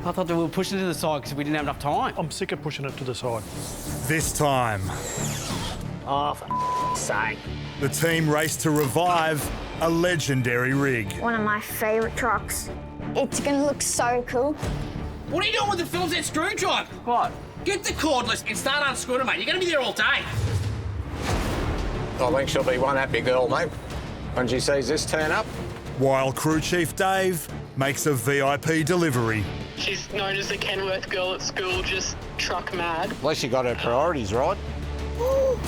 I thought they were pushing it to the side because we didn't have enough time. I'm sick of pushing it to the side. This time, Oh, for f***'s sake. the team raced to revive a legendary rig. One of my favourite trucks. It's gonna look so cool. What are you doing with the Phillips head screwdriver? What? Get the cordless and start unscrewing it, mate. You're going to be there all day. I think she'll be one happy girl, mate, when she sees this turn up. While crew chief Dave makes a VIP delivery. She's known as the Kenworth girl at school, just truck mad. At least she got her priorities right.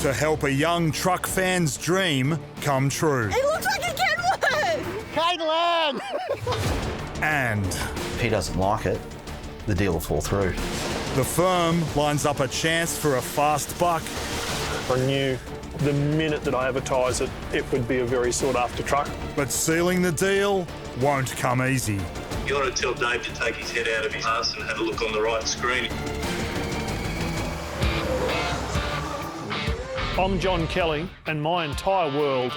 To help a young truck fan's dream come true. It looks like a Kenworth! Caitlin! And If he doesn't like it, the deal will fall through. the firm lines up a chance for a fast buck. I knew the minute that I advertised it, it would be a very sought-after truck. But sealing the deal won't come easy. You ought to tell Dave to take his head out of his ass and have a look on the right screen. I'm Jon Kelly, and my entire world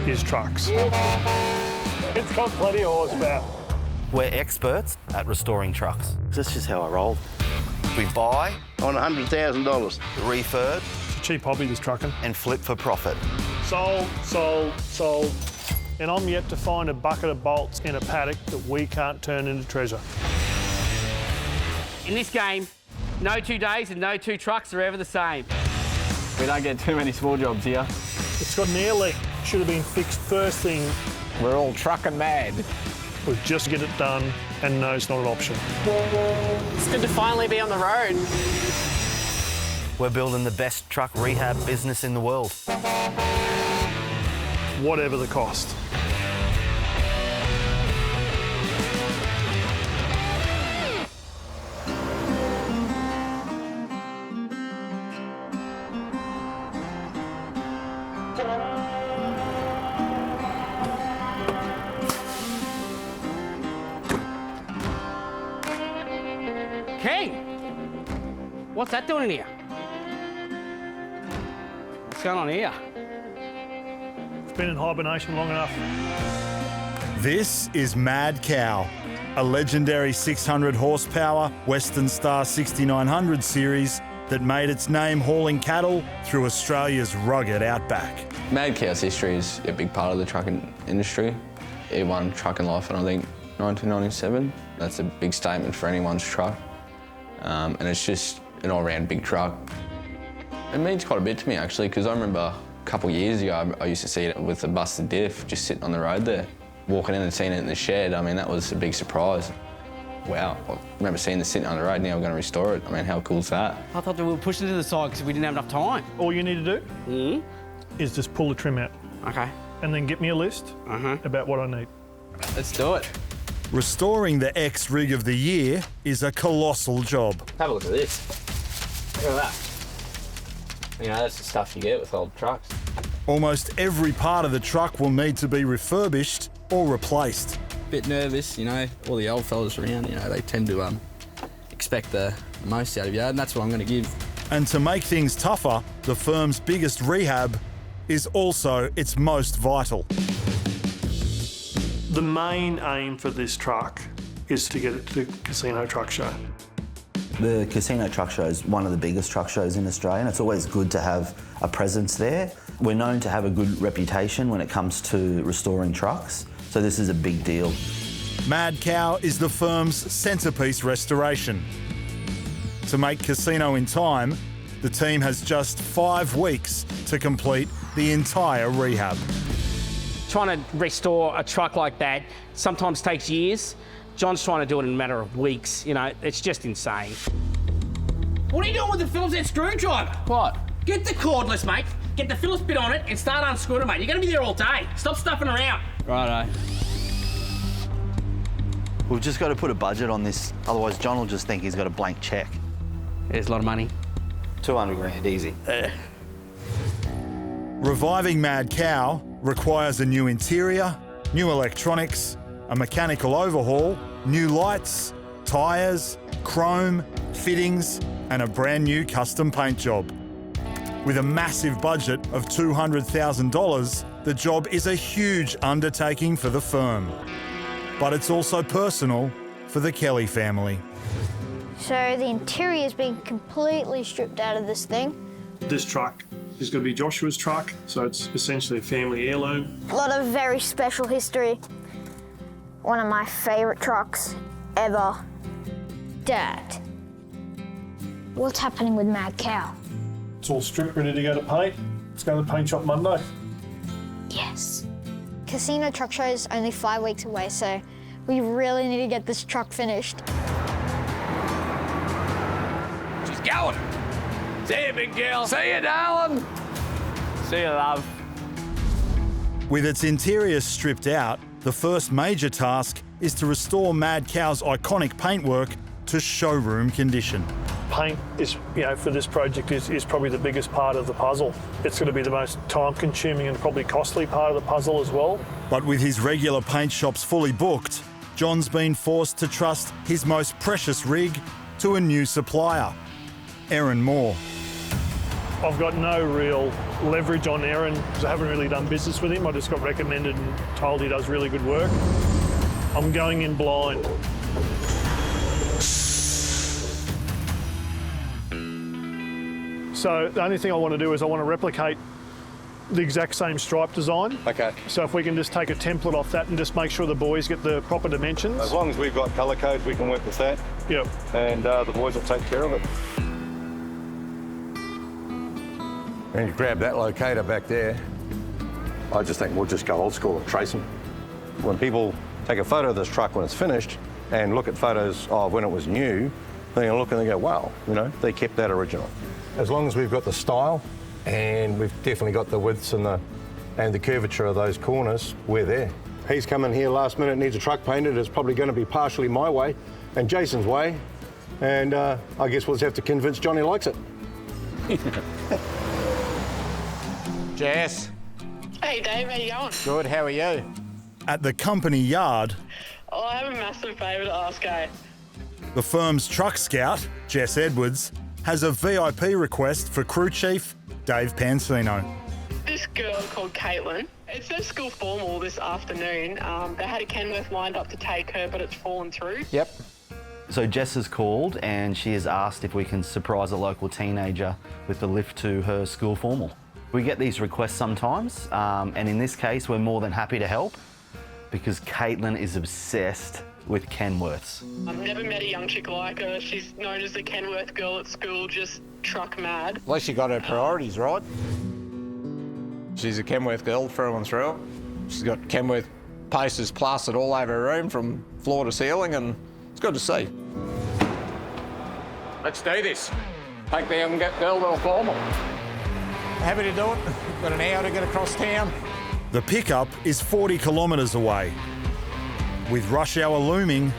is trucks. It's got plenty of horsepower. We're experts at restoring trucks. That's just how I roll. We buy On $100,000. refurb, It's a cheap hobby, this trucking. and flip for profit. Sold, sold, sold. And I'm yet to find a bucket of bolts in a paddock that we can't turn into treasure. In this game, no 2 days and no 2 trucks are ever the same. We don't get too many small jobs here. It's got an air leak. Should have been fixed first thing. We're all trucking mad. Was just get it done, and no, it's not an option. It's good to finally be on the road. We're building the best truck rehab business in the world. Whatever the cost. King! What's that doing in here? What's going on here? It's been in hibernation long enough. This is Mad Cow, a legendary 600 horsepower Western Star 6900 series that made its name hauling cattle through Australia's rugged outback. Mad Cow's history is a big part of the trucking industry. It won Trucking Life in, I think, 1997. That's a big statement for anyone's truck. And it's just an all-round big truck. It means quite a bit to me, actually, because I remember a couple of years ago, I used to see it with a busted diff just sitting on the road there. Walking in and seeing it in the shed, I mean, that was a big surprise. Wow, I remember seeing this sitting on the road, now we're going to restore it. I mean, how cool is that? I thought they were pushing it to the side because we didn't have enough time. All you need to do is just pull the trim out Okay. and then get me a list about what I need. Let's do it. Restoring the ex-rig of the year is a colossal job. Have a look at this. Look at that. You know, that's the stuff you get with old trucks. Almost every part of the truck will need to be refurbished or replaced. Bit nervous, you know, all the old fellas around, you know, they tend to expect the most out of you, and that's what I'm going to give. And to make things tougher, the firm's biggest rehab is also its most vital. The main aim for this truck is to get it to the Casino Truck Show. The Casino Truck Show is one of the biggest truck shows in Australia, and it's always good to have a presence there. We're known to have a good reputation when it comes to restoring trucks, so this is a big deal. Mad Cow is the firm's centrepiece restoration. To make Casino in time, the team has just 5 weeks to complete the entire rehab. Trying to restore a truck like that sometimes takes years. John's trying to do it in a matter of weeks. You know, it's just insane. What are you doing with the Phillips head screwdriver? What? Get the cordless, mate. Get the Phillips bit on it and start unscrewing it, mate. You're going to be there all day. Stop stuffing around. Righto. We've just got to put a budget on this, otherwise John will just think he's got a blank cheque. There's a lot of money. 200 grand, easy. Reviving Mad Cow requires a new interior, new electronics, a mechanical overhaul, new lights, tyres, chrome, fittings, and a brand new custom paint job. With a massive budget of $200,000, the job is a huge undertaking for the firm. But it's also personal for the Kelly family. So the interior's been completely stripped out of this thing. This truck is going to be Joshua's truck, so it's essentially a family heirloom. A lot of very special history. One of my favourite trucks ever. Dad, what's happening with Mad Cow? It's all stripped, ready to go to paint. Let's go to the paint shop Monday. Yes. Casino Truck Show is only 5 weeks away, so we really need to get this truck finished. She's going. See you, big girl. See you, darling. See you, love. With its interior stripped out, the first major task is to restore Mad Cow's iconic paintwork to showroom condition. Paint is, for this project is probably the biggest part of the puzzle. It's going to be the most time-consuming and probably costly part of the puzzle as well. But with his regular paint shops fully booked, Jon's been forced to trust his most precious rig to a new supplier, Aaron Moore. I've got no real leverage on Aaron because I haven't really done business with him. I just got recommended and told he does really good work. I'm going in blind. So the only thing I want to do is I want to replicate the exact same stripe design. Okay. So if we can just take a template off that and just make sure the boys get the proper dimensions. As long as we've got colour codes, we can work with that. Yep. And the boys will take care of it. And you grab that locator back there. I just think we'll just go old school and trace them. When people take a photo of this truck when it's finished and look at photos of when it was new, they look and they go, wow, they kept that original. As long as we've got the style and we've definitely got the widths and the curvature of those corners, we're there. He's coming here last minute, needs a truck painted. It's probably going to be partially my way and Jason's way. And I guess we'll just have to convince Johnny likes it. Jess. Hey Dave, how you going? Good, how are you? At the company yard, Oh, I have a massive favour to ask, eh? the firm's truck scout, Jess Edwards, has a VIP request for crew chief Dave Pansino. This girl called Caitlin, it's their school formal this afternoon. They had a Kenworth lined up to take her, but it's fallen through. Yep. So Jess has called and she has asked if we can surprise a local teenager with the lift to her school formal. We get these requests sometimes, and in this case, we're more than happy to help because Caitlin is obsessed with Kenworths. I've never met a young chick like her. She's known as the Kenworth girl at school, just truck mad. At least she got her priorities right. She's a Kenworth girl through and through. She's got Kenworth posters plastered all over her room from floor to ceiling, and it's good to see. Let's do this. Take the young girl to a formal. Happy to do it. Got an hour to get across town. The pickup is 40 kilometres away. With rush hour looming,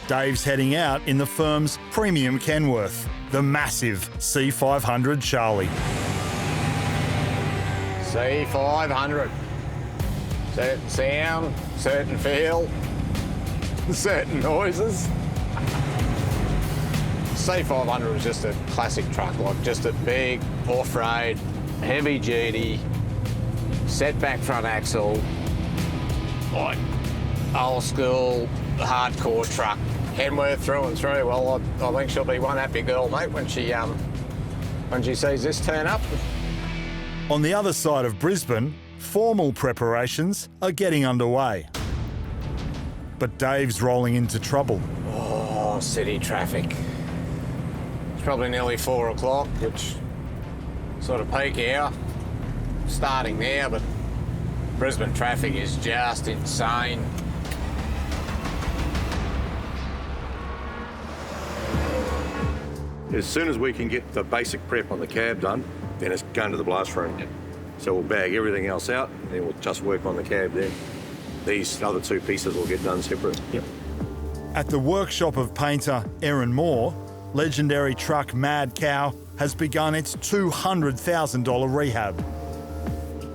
Dave's heading out in the firm's premium Kenworth, the massive C500 Charlie. C500. Certain sound, certain feel, certain noises. C500 is just a classic truck, like just a big off-road, heavy-duty, setback front axle, like old school, hardcore truck. Kenworth through and through. Well, I think she'll be one happy girl, mate, when she sees this turn up. On the other side of Brisbane, formal preparations are getting underway. But Dave's rolling into trouble. Oh, city traffic. It's probably nearly 4 o'clock, which sort of peak hour. Starting now, but Brisbane traffic is just insane. As soon as we can get the basic prep on the cab done, then it's going to the blast room. Yep. So we'll bag everything else out, and then we'll just work on the cab then. These other two pieces will get done separate. Yep. At the workshop of painter Aaron Moore, legendary truck Mad Cow has begun its $200,000 rehab.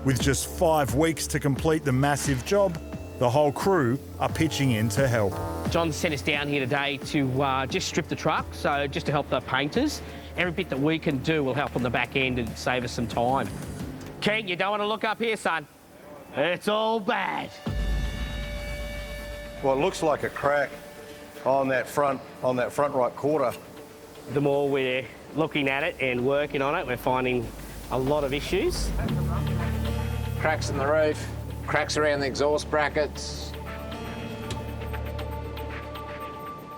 With just 5 weeks to complete the massive job, the whole crew are pitching in to help. Jon sent us down here today to just strip the truck, so just to help the painters. Every bit that we can do will help on the back end and save us some time. King, you don't want to look up here, son. It's all bad. Well, it looks like a crack on that front right quarter. The more we're looking at it and working on it, we're finding a lot of issues. Cracks in the roof, cracks around the exhaust brackets.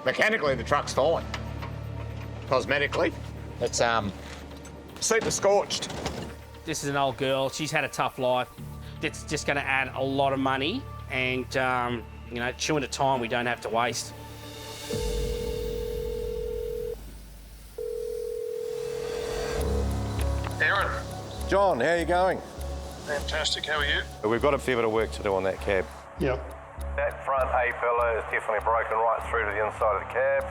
Mechanically, the truck's fine. Cosmetically, it's super scorched. This is an old girl. She's had a tough life. It's just going to add a lot of money and, you know, chewing the time we don't have to waste. Aaron. John, how are you going? Fantastic, how are you? We've got a fair bit of work to do on that cab. Yep. That front A pillar is definitely broken right through to the inside of the cab.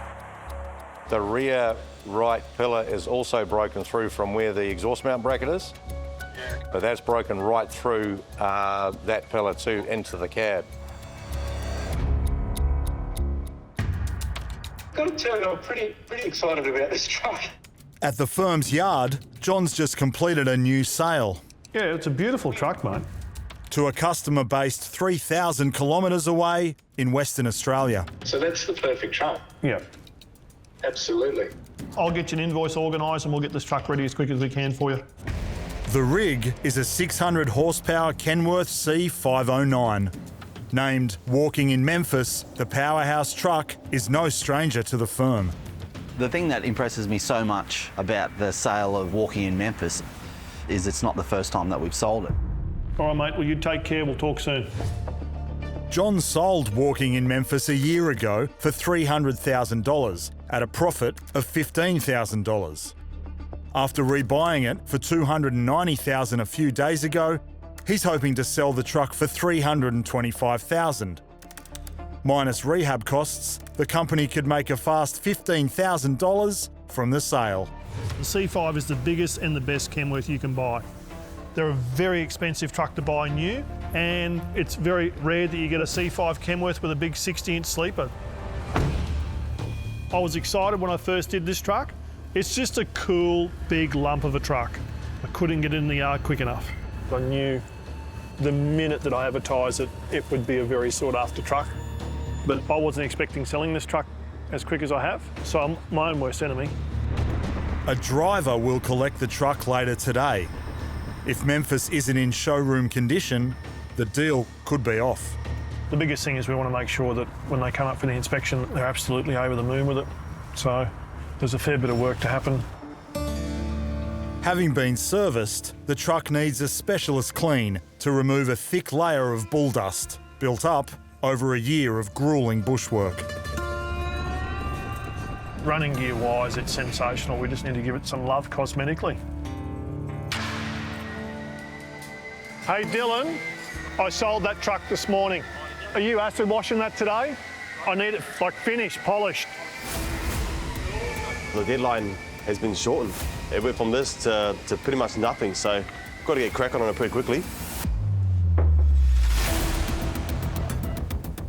The rear right pillar is also broken through from where the exhaust mount bracket is. Yeah. But that's broken right through that pillar too into the cab. Got to tell you, I'm pretty excited about this truck. At the firm's yard, John's just completed a new sale Yeah, it's a beautiful truck, mate. to a customer based 3,000 kilometres away in Western Australia. So that's the perfect truck. Yeah. Absolutely. I'll get you an invoice organised and we'll get this truck ready as quick as we can for you. The rig is a 600 horsepower Kenworth C509. Named Walking in Memphis, the powerhouse truck is no stranger to the firm. The thing that impresses me so much about the sale of Walking in Memphis is it's not the first time that we've sold it. All right, mate, well, you take care. We'll talk soon. John sold Walking in Memphis a year ago for $300,000 at a profit of $15,000. After rebuying it for $290,000 a few days ago, he's hoping to sell the truck for $325,000. Minus rehab costs, the company could make a fast $15,000 from the sale. The C5 is the biggest and the best Kenworth you can buy. They're a very expensive truck to buy new, and it's very rare that you get a C5 Kenworth with a big 60-inch sleeper. I was excited when I first did this truck. It's just a cool, big lump of a truck. I couldn't get it in the yard quick enough. I knew the minute that I advertised it, it would be a very sought-after truck. But I wasn't expecting selling this truck as quick as I have, so I'm my own worst enemy. A driver will collect the truck later today. If Memphis isn't in showroom condition, the deal could be off. The biggest thing is we want to make sure that when they come up for the inspection, they're absolutely over the moon with it. So there's a fair bit of work to happen. Having been serviced, the truck needs a specialist clean to remove a thick layer of bull dust built up over a year of gruelling bushwork. Running gear-wise, it's sensational. We just need to give it some love cosmetically. Hey, Dylan, I sold that truck this morning. Are you acid washing that today? I need it, like, finished, polished. The deadline has been shortened. It went from this to pretty much nothing, so got to get cracking on it pretty quickly.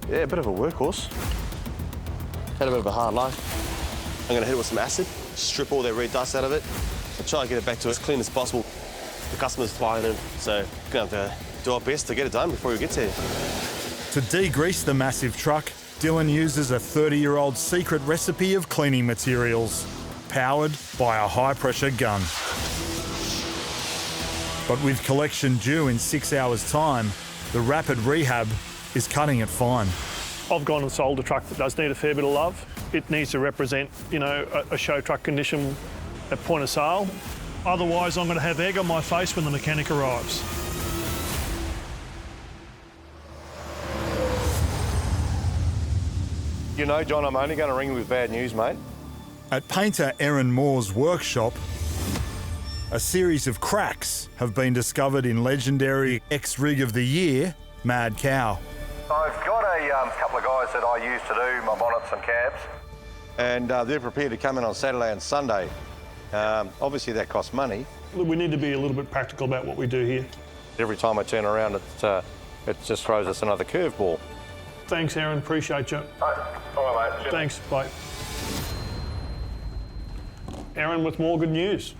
Yeah, a bit of a workhorse. Had a bit of a hard life. I'm going to hit it with some acid, strip all that red dust out of it, and try and get it back to as clean as possible. The customer's flying in, so we're going to have to do our best to get it done before he gets here. To degrease the massive truck, Dylan uses a 30-year-old secret recipe of cleaning materials, powered by a high-pressure gun. But with collection due in 6 hours' time, the rapid rehab is cutting it fine. I've gone and sold a truck that does need a fair bit of love. It needs to represent, you know, a show truck condition at point of sale. Otherwise, I'm going to have egg on my face when the mechanic arrives. You know, John, I'm only going to ring you with bad news, mate. At painter Aaron Moore's workshop, a series of cracks have been discovered in legendary ex-rig of the year, Mad Cow. I've got a couple of guys that I use to do my bonnets and cabs, and they're prepared to come in on Saturday and Sunday. Obviously, that costs money. We need to be a little bit practical about what we do here. Every time I turn around, it just throws us another curveball. Thanks, Aaron. Appreciate you. All right, mate. Thanks. Bye. Aaron with more good news.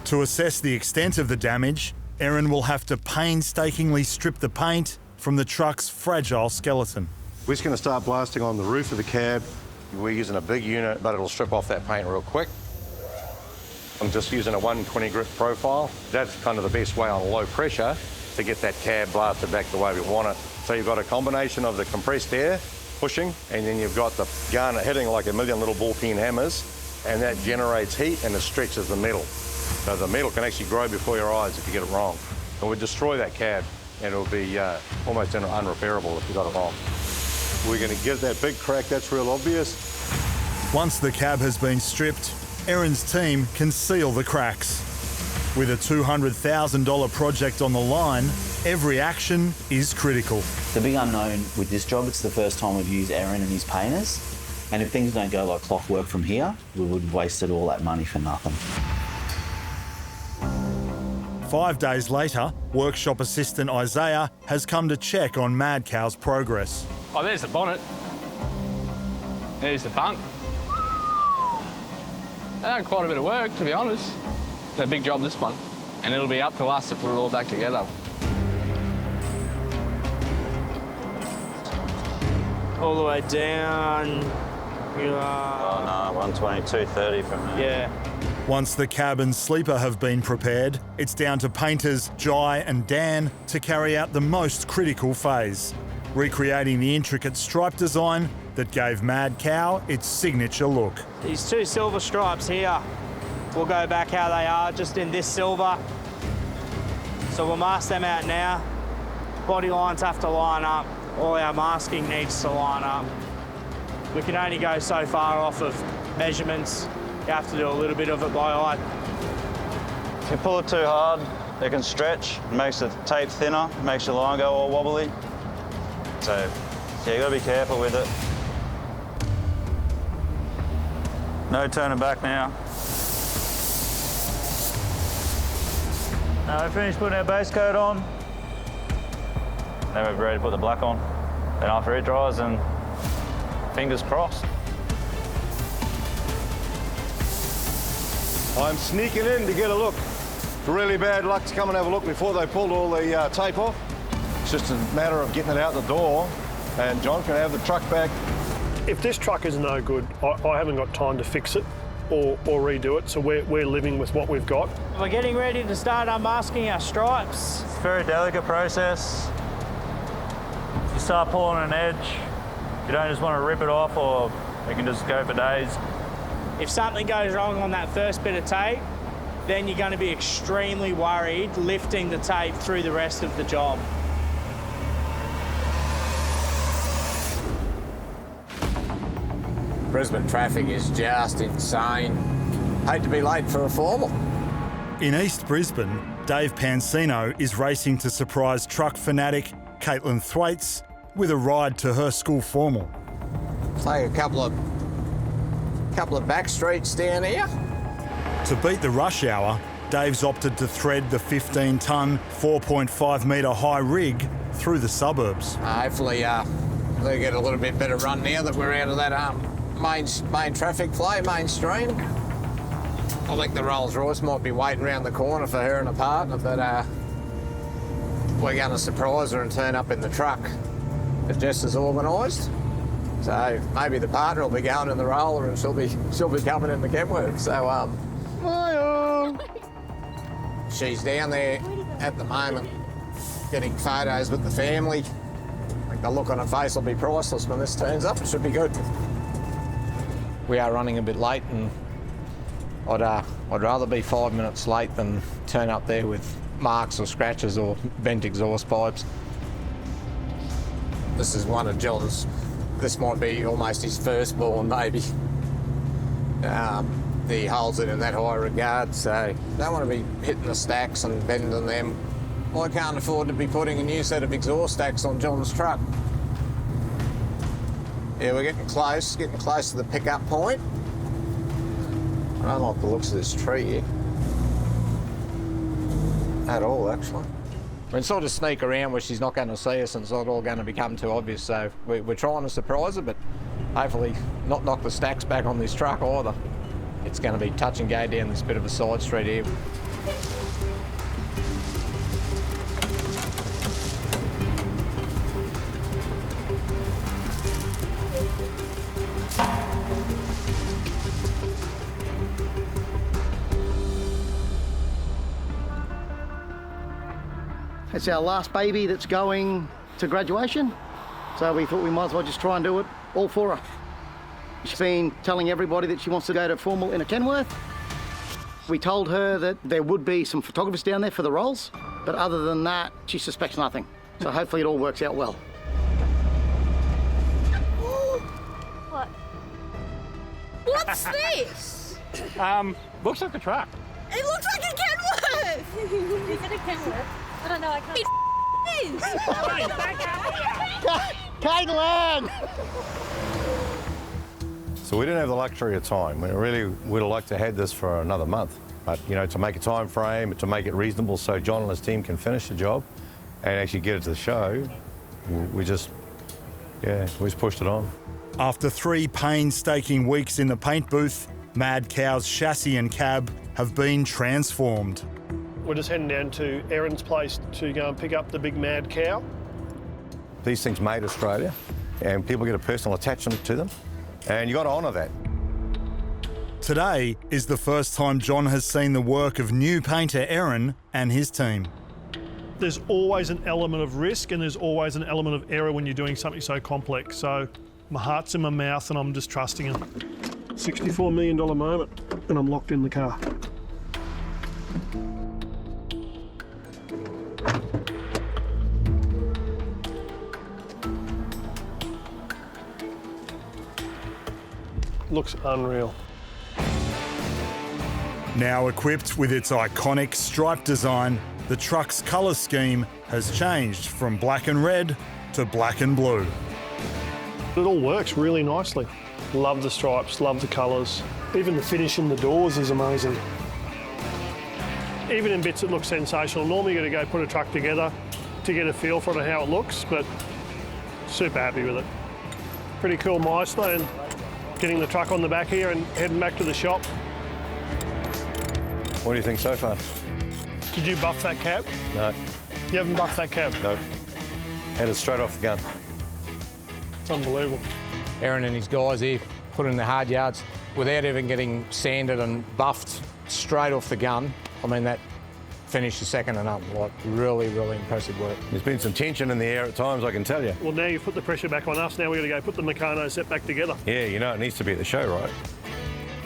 To assess the extent of the damage, Aaron will have to painstakingly strip the paint from the truck's fragile skeleton. We're just going to start blasting on the roof of the cab. We're using a big unit, but it'll strip off that paint real quick. I'm just using a 120 grit profile. That's kind of the best way on low pressure to get that cab blasted back the way we want it. So you've got a combination of the compressed air pushing, and then you've got the gun hitting like a million little ball peen hammers, and that generates heat and it stretches the metal. So the metal can actually grow before your eyes if you get it wrong. It would destroy that cab, and it'll be almost unrepairable if you got it wrong. We're going to give that big crack, that's real obvious. Once the cab has been stripped, Erin's team can seal the cracks. With a $200,000 project on the line, every action is critical. The big unknown with this job, it's the first time we've used Erin and his painters, and if things don't go like clockwork from here, we would have wasted all that money for nothing. 5 days later, workshop assistant Isaiah has come to check on Mad Cow's progress. Oh, there's the bonnet. There's the bunk. They done quite a bit of work, to be honest. It's a big job, this one. And it'll be up to us to put it all back together. All the way down, you are... Oh no, 120, 230 from there. Yeah. Once the cab and sleeper have been prepared, it's down to painters Jai and Dan to carry out the most critical phase, recreating the intricate stripe design that gave Mad Cow its signature look. These two silver stripes here will go back how they are, just in this silver. So we'll mask them out now. Body lines have to line up. All our masking needs to line up. We can only go so far off of measurements. You have to do a little bit of it by eye. If you pull it too hard, it can stretch. It makes the tape thinner, makes your line go all wobbly. So, yeah, you gotta be careful with it. No turning back now. Now we're finished putting our base coat on. Then we're ready to put the black on. Then after it dries, and fingers crossed. I'm sneaking in to get a look. It's really bad luck to come and have a look before they pulled all the tape off. It's just a matter of getting it out the door, and John can have the truck back. If this truck is no good, I haven't got time to fix it or redo it, so we're living with what we've got. We're getting ready to start unmasking our stripes. It's a very delicate process. You start pulling an edge, you don't just want to rip it off, or you can just go for days. If something goes wrong on that first bit of tape, then you're going to be extremely worried lifting the tape through the rest of the job. Brisbane traffic is just insane. Hate to be late for a formal. In East Brisbane, Dave Pansino is racing to surprise truck fanatic Caitlin Thwaites with a ride to her school formal. Take a couple of back streets down here. To beat the rush hour, Dave's opted to thread the 15-tonne, 4.5-metre high rig through the suburbs. Hopefully they'll get a little bit better run now that we're out of that main traffic flow, mainstream. I think the Rolls Royce might be waiting around the corner for her and a partner, but we're going to surprise her and turn up in the truck. It's just as organised. So maybe the partner will be going in the roller and she'll be coming in the Kenworth. So she's down there at the moment getting photos with the family. I think the look on her face will be priceless when this turns up. It should be good. We are running a bit late, and I'd rather be 5 minutes late than turn up there with marks or scratches or bent exhaust pipes. This is one of Jon's. This might be almost his firstborn, maybe. He holds it in that high regard, so don't want to be hitting the stacks and bending them. I can't afford to be putting a new set of exhaust stacks on Jon's truck. Yeah, we're getting close to the pickup point. I don't like the looks of this tree here. At all, actually. We can sort of sneak around where she's not going to see us and it's not all going to become too obvious, so we're trying to surprise her, but hopefully not knock the stacks back on this truck either. It's going to be touch and go down this bit of a side street here. It's our last baby that's going to graduation, so we thought we might as well just try and do it all for her. She's been telling everybody that she wants to go to formal in a Kenworth. We told her that there would be some photographers down there for the roles, but other than that, she suspects nothing. So hopefully it all works out well. What? What's this? Looks like a truck. It looks like a Kenworth! Is it a Kenworth? I don't know, I can't. It is! Caitlin! So we didn't have the luxury of time. We really would have liked to have this for another month. But, you know, to make a time frame, to make it reasonable so John and his team can finish the job and actually get it to the show, we just pushed it on. After 3 painstaking weeks in the paint booth, Mad Cow's chassis and cab have been transformed. We're just heading down to Erin's place to go and pick up the big Mad Cow. These things made Australia, and people get a personal attachment to them, and you got to honour that. Today is the first time John has seen the work of new painter Erin and his team. There's always an element of risk and there's always an element of error when you're doing something so complex. So my heart's in my mouth and I'm just trusting him. $64 million moment and I'm locked in the car. Looks unreal. Now equipped with its iconic stripe design, the truck's colour scheme has changed from black and red to black and blue. It all works really nicely. Love the stripes, love the colours. Even the finish in the doors is amazing. Even in bits that look sensational. Normally you've got to go put a truck together to get a feel for it, how it looks, but super happy with it. Pretty cool milestone, getting the truck on the back here and heading back to the shop. What do you think so far? Did you buff that cab? No. You haven't buffed that cab? No. Had it straight off the gun. It's unbelievable. Erin and his guys here put in the hard yards without even getting sanded and buffed straight off the gun. I mean, that finished the second and up. Like, really, really impressive work. There's been some tension in the air at times, I can tell you. Well, now you've put the pressure back on us. Now we've got to go put the Meccano set back together. Yeah, you know, it needs to be at the show, right?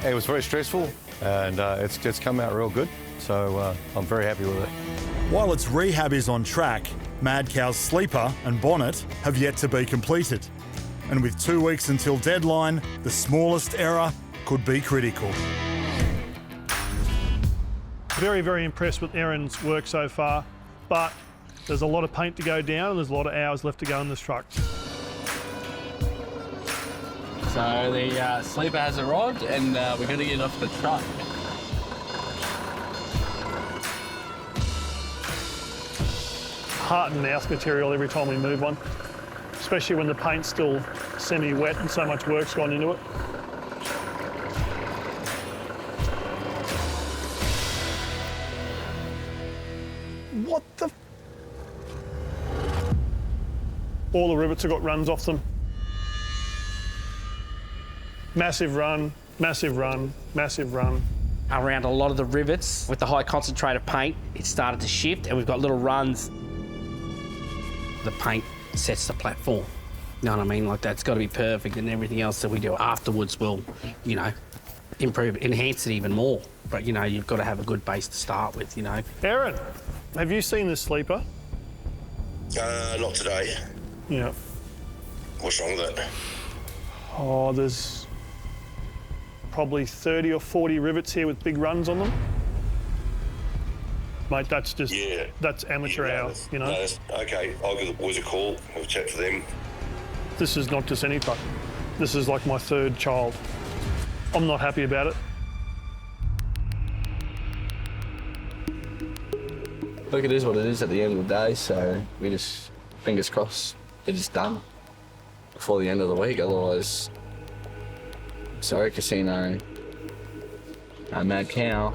It was very stressful and it's come out real good. So I'm very happy with it. While its rehab is on track, Mad Cow's sleeper and bonnet have yet to be completed. And with 2 weeks until deadline, the smallest error could be critical. Very, very impressed with Erin's work so far, but there's a lot of paint to go down and there's a lot of hours left to go in this truck. So the sleeper has arrived and we're going to get off the truck. Heart and mouth material every time we move one, especially when the paint's still semi-wet and so much work's gone into it. What the? All the rivets have got runs off them. Massive run, massive run, massive run. Around a lot of the rivets, with the high concentrated paint, it started to shift and we've got little runs. The paint sets the platform. You know what I mean? Like, that's got to be perfect, and everything else that we do afterwards will, you know, improve, enhance it even more. But, you know, you've got to have a good base to start with, you know. Erin, have you seen this sleeper? Not today. Yeah. What's wrong with it? Oh, there's probably 30 or 40 rivets here with big runs on them. Mate, that's just, that's amateur hour, you know? No, okay, I'll give the boys a call, have a chat for them. This is not just any truck. This is like my third child. I'm not happy about it. Look, it is what it is at the end of the day, so we just, fingers crossed, it is done before the end of the week. Otherwise, sorry, Casino, Mad Cow.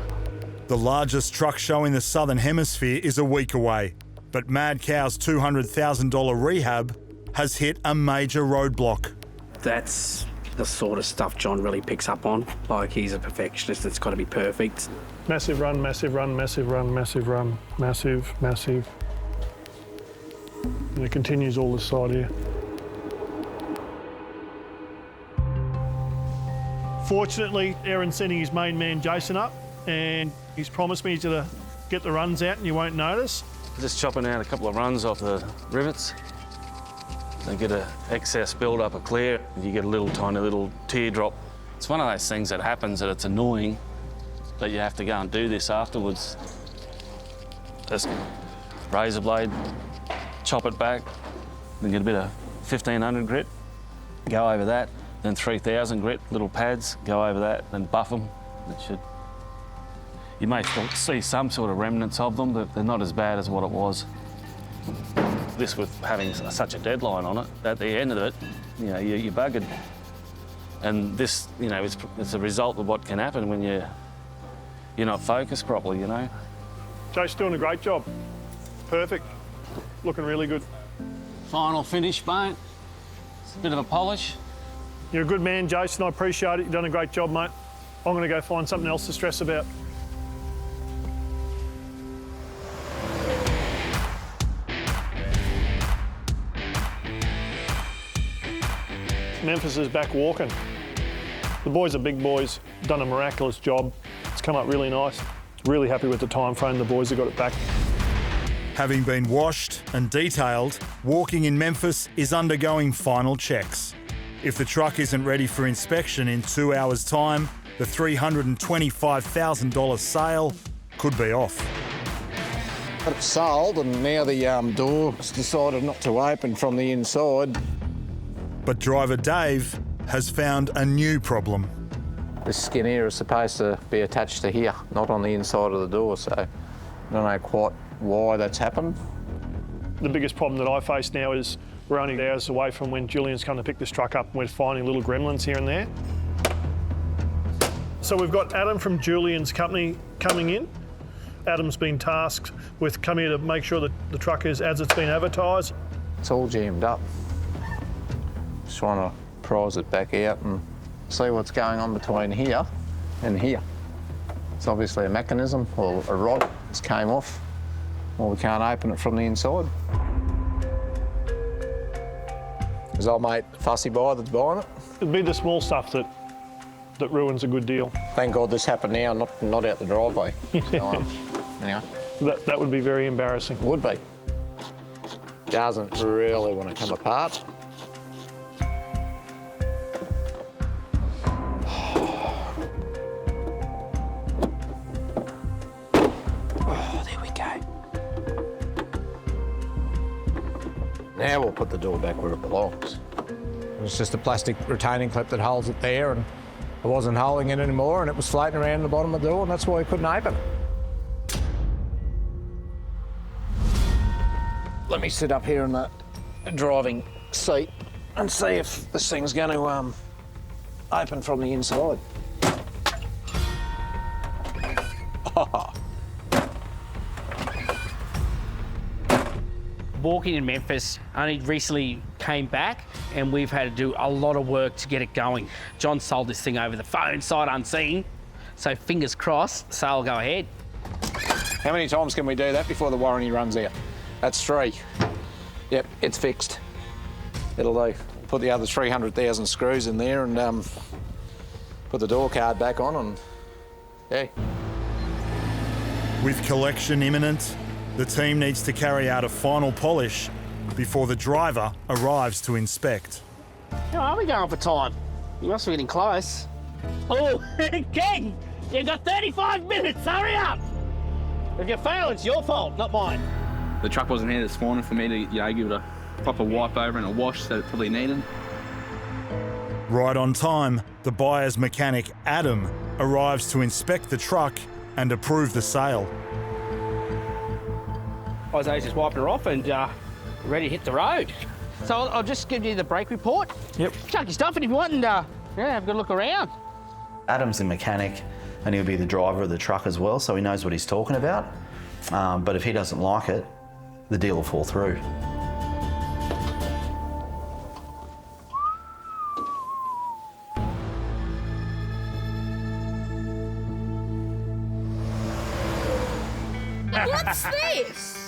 The largest truck show in the Southern Hemisphere is a week away, but Mad Cow's $200,000 rehab has hit a major roadblock. That's the sort of stuff Jon really picks up on. Like, he's a perfectionist, it's got to be perfect. Massive run, massive run, massive run, massive run, massive, massive. And it continues all this side here. Fortunately, Aaron's sending his main man Jason up, and he's promised me he's going to get the runs out and you won't notice. Just chopping out a couple of runs off the rivets. They get an excess build-up of clear, and you get a little tiny little teardrop. It's one of those things that happens that it's annoying that you have to go and do this afterwards. Just razor blade, chop it back, then get a bit of 1500 grit, go over that, then 3000 grit, little pads, go over that, then buff them. You may still see some sort of remnants of them, but they're not as bad as what it was. This with having such a deadline on it, at the end of it, you know, you're buggered. And this, you know, it's a result of what can happen when you're not focused properly, you know. Jake's doing a great job. Perfect. Looking really good. Final finish, mate. It's a bit of a polish. You're a good man, Jason. I appreciate it. You've done a great job, mate. I'm going to go find something else to stress about. Memphis is back walking. The boys are big boys, done a miraculous job. It's come up really nice. Really happy with the time frame the boys have got it back. Having been washed and detailed, walking in Memphis is undergoing final checks. If the truck isn't ready for inspection in 2 hours' time, the $325,000 sale could be off. But it's sold, and now the door's decided not to open from the inside. But driver Dave has found a new problem. The skin here is supposed to be attached to here, not on the inside of the door, so I don't know quite why that's happened. The biggest problem that I face now is we're only hours away from when Julian's come to pick this truck up and we're finding little gremlins here and there. So we've got Adam from Julian's company coming in. Adam's been tasked with coming here to make sure that the truck is as it's been advertised. It's all jammed up. Just trying to prise it back out and see what's going on between here and here. It's obviously a mechanism or a rod that's came off, or we can't open it from the inside. Is old mate fussy buyer that's buying it? It'd be the small stuff that ruins a good deal. Thank God this happened now, not out the driveway. So, anyway. That would be very embarrassing. Would be. Doesn't really want to come apart. Now we'll put the door back where it belongs. It's just a plastic retaining clip that holds it there, and I wasn't holding it anymore, and it was floating around the bottom of the door, and that's why we couldn't open it. Let me sit up here in the driving seat and see if this thing's going to open from the inside. Walking in Memphis only recently came back, and we've had to do a lot of work to get it going. John sold this thing over the phone, sight unseen, so fingers crossed, sale will go ahead. How many times can we do that before the warranty runs out? That's 3. Yep, it's fixed. It'll do. Put the other 300,000 screws in there and put the door card back on, and yeah. With collection imminent, the team needs to carry out a final polish before the driver arrives to inspect. How are we going for time? You must be getting close. Oh, King, you've got 35 minutes, hurry up! If you fail, it's your fault, not mine. The truck wasn't here this morning for me to, give it a proper wipe over and a wash that it probably needed. Right on time, the buyer's mechanic, Adam, arrives to inspect the truck and approve the sale. I was just wiping her off and ready to hit the road. So I'll just give you the brake report. Yep. Chuck your stuff in if you want and have a good look around. Adam's the mechanic and he'll be the driver of the truck as well, so he knows what he's talking about. But if he doesn't like it, the deal will fall through. What's this?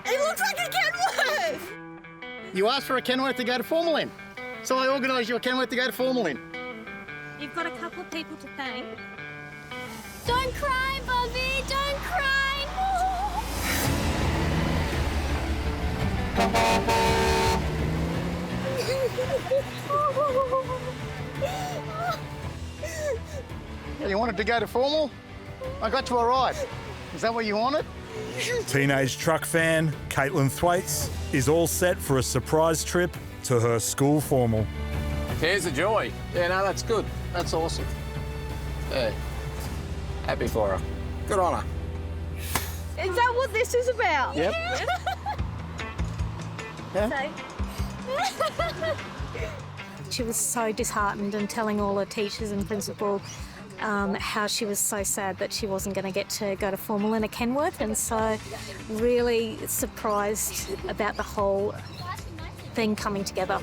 It looks like a Kenworth! You asked for a Kenworth to go to formal in. So I organised you a Kenworth to go to formal in. You've got a couple of people to thank. Don't cry, Bobby, don't cry. You wanted to go to formal? I got you a ride. Is that what you wanted? Teenage truck fan Caitlin Thwaites is all set for a surprise trip to her school formal. Here's the joy. Yeah, no, that's good. That's awesome. Yeah. Happy for her. Good on her. Is that what this is about? Yep. Yeah. She was so disheartened and telling all her teachers and principal how she was so sad that she wasn't going to get to go to formal in a Kenworth, and so really surprised about the whole thing coming together.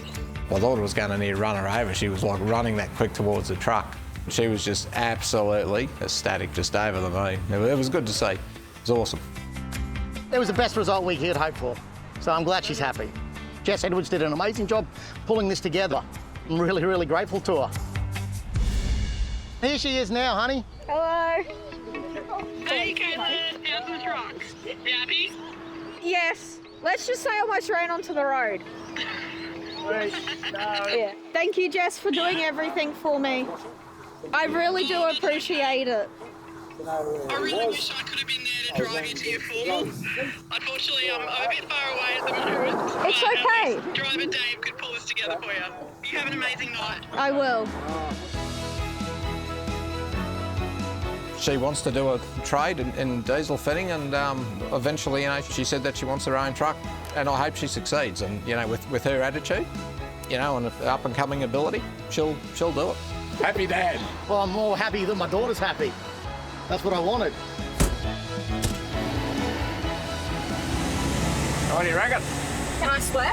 I thought it was going to near run her over. She was like running that quick towards the truck. She was just absolutely ecstatic, just over the moon. It was good to see. It was awesome. It was the best result we could hope for, so I'm glad she's happy. Jess Edwards did an amazing job pulling this together. I'm really, really grateful to her. Here she is now, honey. Hello. Hey, Caitlin, how's the truck? You happy? Yes. Let's just say I almost ran onto the road. Yeah. Thank you, Jess, for doing everything for me. I really do appreciate it. I really wish I could have been there to drive you to your formal. Unfortunately, I'm a bit far away at the moment. It's okay. Driver Dave could pull this together for you. You have an amazing night. I will. She wants to do a trade in diesel fitting, and eventually, you know, she said that she wants her own truck, and I hope she succeeds. And you know, with her attitude, you know, and up and coming ability, she'll do it. Happy dad. Well, I'm more happy that my daughter's happy. That's what I wanted. What do you reckon? Can I swear?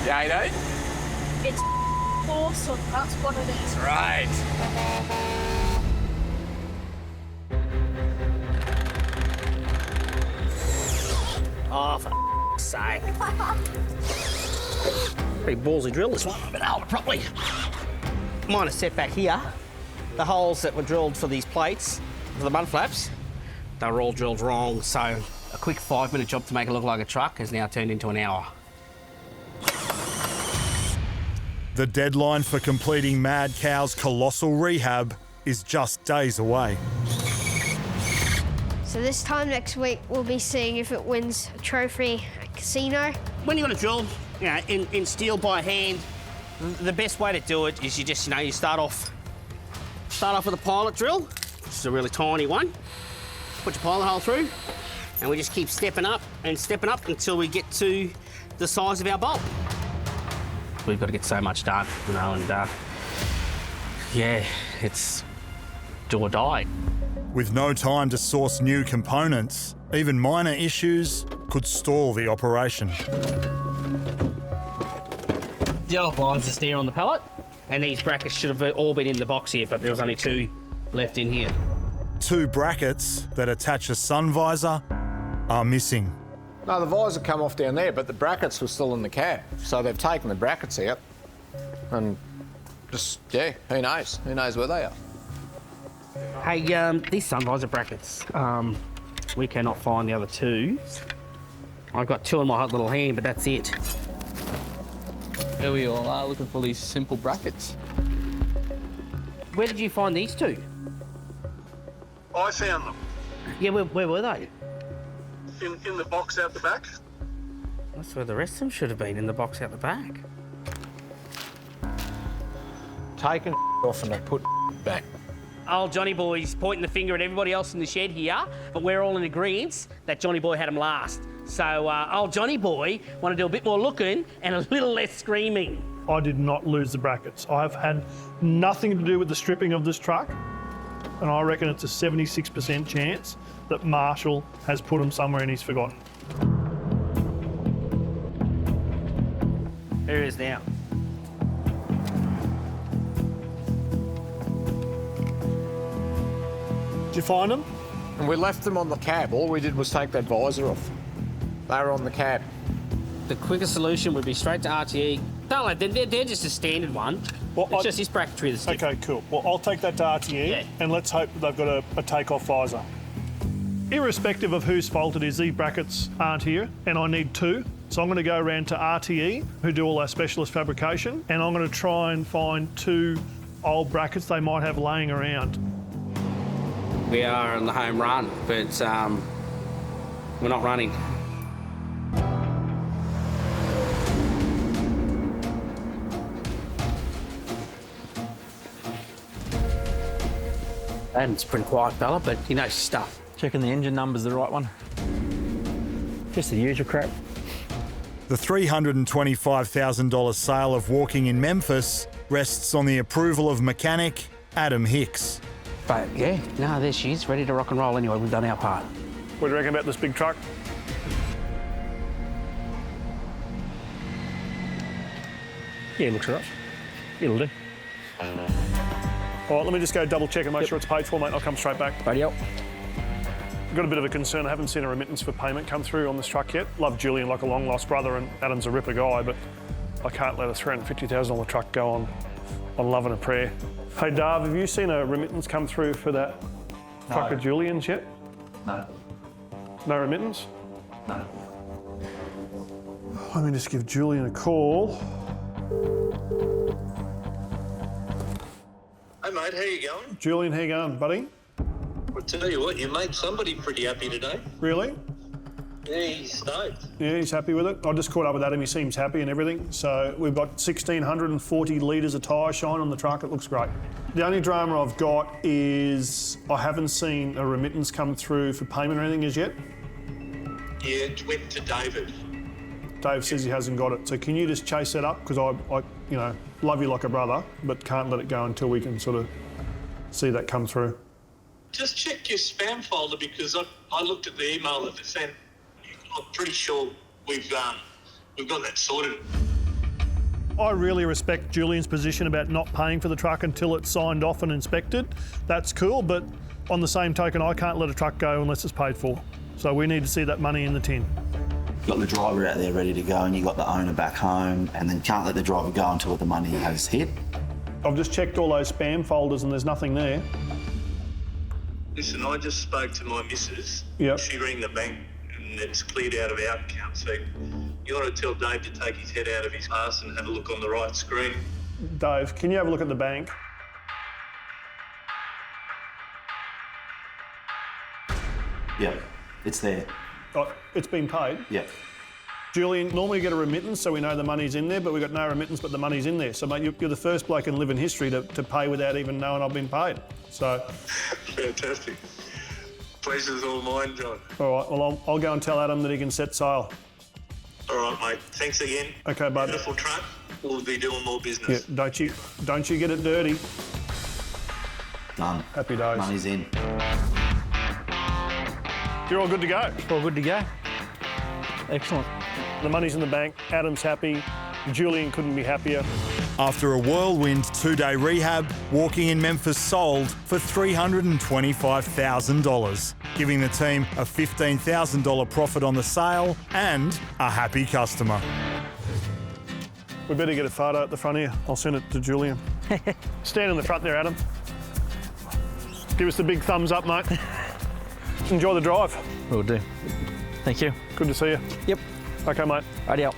Yeah, you know? It's awesome. That's what it is. Right. Oh, for sake. Pretty ballsy drill, this one. I've been able to properly. Minor setback here. The holes that were drilled for these plates, for the mud flaps, they were all drilled wrong, so a quick 5-minute job to make it look like a truck has now turned into an hour. The deadline for completing Mad Cow's colossal rehab is just days away. So this time next week, we'll be seeing if it wins a trophy at casino. When you're going to drill, you know, in steel by hand, the best way to do it is you just, you start off with a pilot drill, which is a really tiny one. Put your pilot hole through, and we just keep stepping up until we get to the size of our bolt. We've got to get so much done, you know, and yeah, it's do or die. With no time to source new components, even minor issues could stall the operation. The other lines are steer on the pallet, and these brackets should have all been in the box here, but there was only 2 left in here. 2 brackets that attach a sun visor are missing. No, the visor come off down there, but the brackets were still in the cab. So they've taken the brackets out and just, yeah, who knows? Who knows where they are? Hey, these sun visor brackets, we cannot find the other 2. I've got 2 in my hot little hand, but that's it. Here we all are looking for these simple brackets. Where did you find these 2? I found them Yeah, where were they? in the box out the back. That's where the rest of them should have been, in the box out the back. Taken off and they put back. Old Johnny Boy's pointing the finger at everybody else in the shed here, but we're all in agreement that Johnny Boy had them last. So old Johnny Boy want to do a bit more looking and a little less screaming. I did not lose the brackets. I've had nothing to do with the stripping of this truck, and I reckon it's a 76% chance that Marshall has put them somewhere and he's forgotten. Here it is now. Did you find them? And we left them on the cab. All we did was take that visor off. They were on the cab. The quicker solution would be straight to RTE. Don't like they're just a standard one. Well, it's just this bracketry that's different. Okay, cool. Well, I'll take that to RTE, and let's hope that they've got a take-off visor. Irrespective of whose fault it is, these brackets aren't here, and I need 2. So I'm going to go around to RTE, who do all our specialist fabrication, and I'm going to try and find 2 old brackets they might have laying around. We are on the home run, but we're not running. Adam's a pretty quiet fella, but he knows his stuff. Checking the engine number's the right one. Just the usual crap. The $325,000 sale of Walking in Memphis rests on the approval of mechanic Adam Hicks. But yeah, no, there she is, ready to rock and roll anyway. We've done our part. What do you reckon about this big truck? Yeah, looks all right. It'll do. All right, let me just go double check and make sure it's paid for, mate. I'll come straight back. Radio. I've got a bit of a concern. I haven't seen a remittance for payment come through on this truck yet. Love Julian like a long lost brother, and Adam's a ripper guy, but I can't let a $350,000 truck go on love and a prayer. Hey, Dave, have you seen a remittance come through for that truck of Julian's yet? No. No remittance? No. Let me just give Julian a call. Hey mate, how you going? Julian, how you going, buddy? I'll tell you what, you made somebody pretty happy today. Really? Yeah, he's stoked. Yeah, he's happy with it. I just caught up with Adam. He seems happy and everything. So we've got 1,640 litres of tyre shine on the truck. It looks great. The only drama I've got is I haven't seen a remittance come through for payment or anything as yet. Yeah, it went to David. Dave says he hasn't got it. So can you just chase that up? Because I you know, love you like a brother, but can't let it go until we can sort of see that come through. Just check your spam folder because I looked at the email that they sent. I'm pretty sure we've got that sorted. I really respect Julian's position about not paying for the truck until it's signed off and inspected. That's cool, but on the same token, I can't let a truck go unless it's paid for. So we need to see that money in the tin. You've got the driver out there ready to go and you've got the owner back home, and then can't let the driver go until the money has hit. I've just checked all those spam folders and there's nothing there. Listen, I just spoke to my missus. Yep. She rang the bank and it's cleared out of our account. So you want to tell Dave to take his head out of his ass and have a look on the right screen. Dave, can you have a look at the bank? Yeah, it's there. Oh, it's been paid? Yeah. Julian, normally you get a remittance so we know the money's in there, but we've got no remittance but the money's in there. So mate, you're the first bloke in living history to pay without even knowing I've been paid. So. Fantastic. Pleasure's all mine, John. All right, well, I'll go and tell Adam that he can set sail. All right, mate. Thanks again. Okay, bud. Beautiful truck. We'll be doing more business. Yeah, don't you get it dirty. Done. Happy days. Money's in. You're all good to go? All good to go. Excellent. The money's in the bank, Adam's happy, Julian couldn't be happier. After a whirlwind 2-day rehab, Walking in Memphis sold for $325,000, giving the team a $15,000 profit on the sale and a happy customer. We better get a photo at the front here. I'll send it to Julian. Stand in the front there, Adam. Give us the big thumbs up, mate. Enjoy the drive. Will do. Thank you. Good to see you. Yep. Okay, mate. Radio.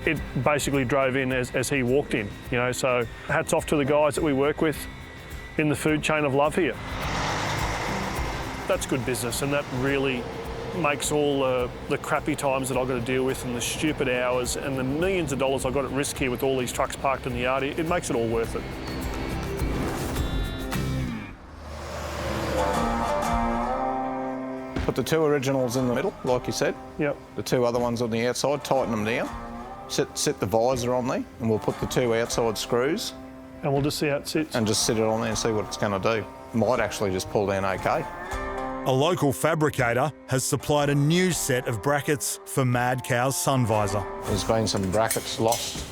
It basically drove in as he walked in, you know, so hats off to the guys that we work with in the food chain of love here. That's good business, and that really makes all the crappy times that I've got to deal with and the stupid hours and the millions of dollars I've got at risk here with all these trucks parked in the yard, it makes it all worth it. Put the 2 originals in the middle, like you said. Yep. The 2 other ones on the outside, tighten them down. Sit the visor on there, and we'll put the 2 outside screws. And we'll just see how it sits. And just sit it on there and see what it's going to do. Might actually just pull down okay. A local fabricator has supplied a new set of brackets for Mad Cow's sun visor. There's been some brackets lost,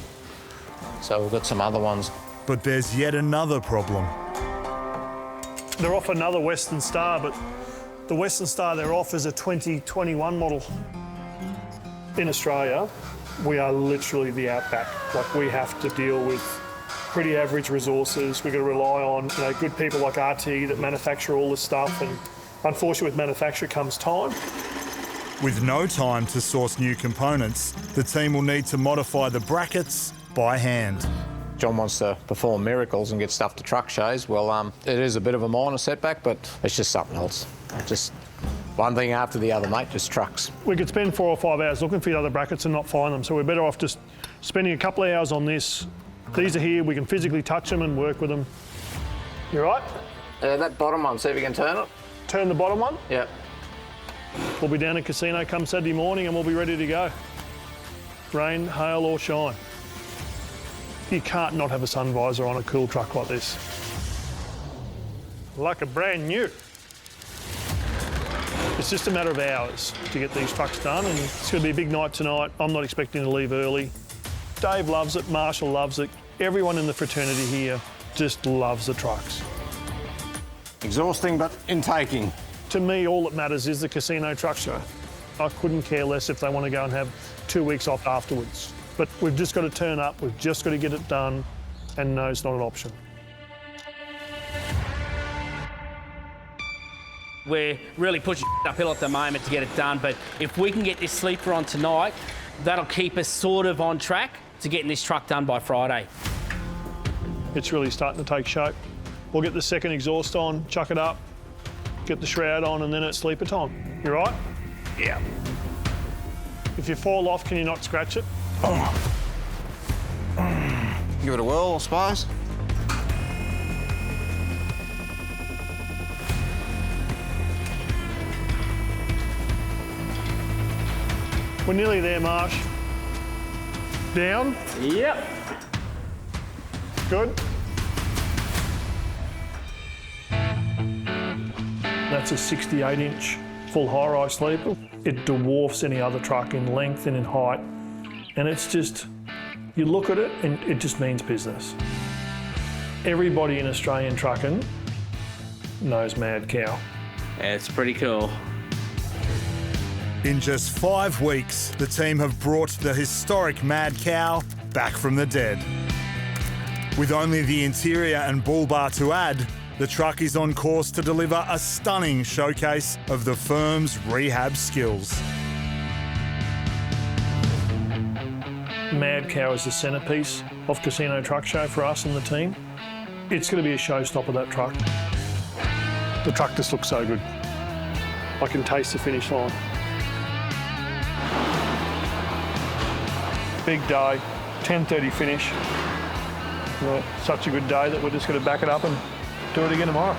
so we've got some other ones. But there's yet another problem. They're off another Western Star, but the Western Star they're off is a 2021 model. In Australia, we are literally the outback. Like, we have to deal with pretty average resources. We've got to rely on good people like RT that manufacture all this stuff, and unfortunately with manufacture comes time. With no time to source new components, the team will need to modify the brackets by hand. Jon wants to perform miracles and get stuff to truck shows. Well, it is a bit of a minor setback, but it's just something else. Just one thing after the other, mate, just trucks. We could spend 4 or 5 hours looking for the other brackets and not find them, so we're better off just spending a couple of hours on this. These are here, we can physically touch them and work with them. You all right? That bottom one, see if you can turn it. Turn the bottom one? Yep. We'll be down at casino come Saturday morning and we'll be ready to go. Rain, hail or shine. You can't not have a sun visor on a cool truck like this. Like a brand new. It's just a matter of hours to get these trucks done, and it's going to be a big night tonight. I'm not expecting to leave early. Dave loves it, Marshall loves it. Everyone in the fraternity here just loves the trucks. Exhausting, but intaking. To me, all that matters is the casino truck show. I couldn't care less if they want to go and have 2 weeks off afterwards. But we've just got to turn up, we've just got to get it done, and no, it's not an option. We're really pushing uphill at the moment to get it done, but if we can get this sleeper on tonight, that'll keep us sort of on track to getting this truck done by Friday. It's really starting to take shape. We'll get the second exhaust on, chuck it up, get the shroud on, and then it's sleeper time. You right? Yeah. If you fall off, can you not scratch it? Give it a whirl, I suppose. We're nearly there, Marsh. Down? Yep. Good. That's a 68-inch full high-rise sleeper. It dwarfs any other truck in length and in height. And it's just, you look at it and it just means business. Everybody in Australian trucking knows Mad Cow. It's pretty cool. In just 5 weeks, the team have brought the historic Mad Cow back from the dead. With only the interior and bull bar to add, the truck is on course to deliver a stunning showcase of the firm's rehab skills. Mad Cow is the centrepiece of Casino Truck Show for us and the team. It's going to be a showstopper, that truck. The truck just looks so good. I can taste the finish line. Big day, 10:30 finish. Well, such a good day that we're just going to back it up and do it again tomorrow.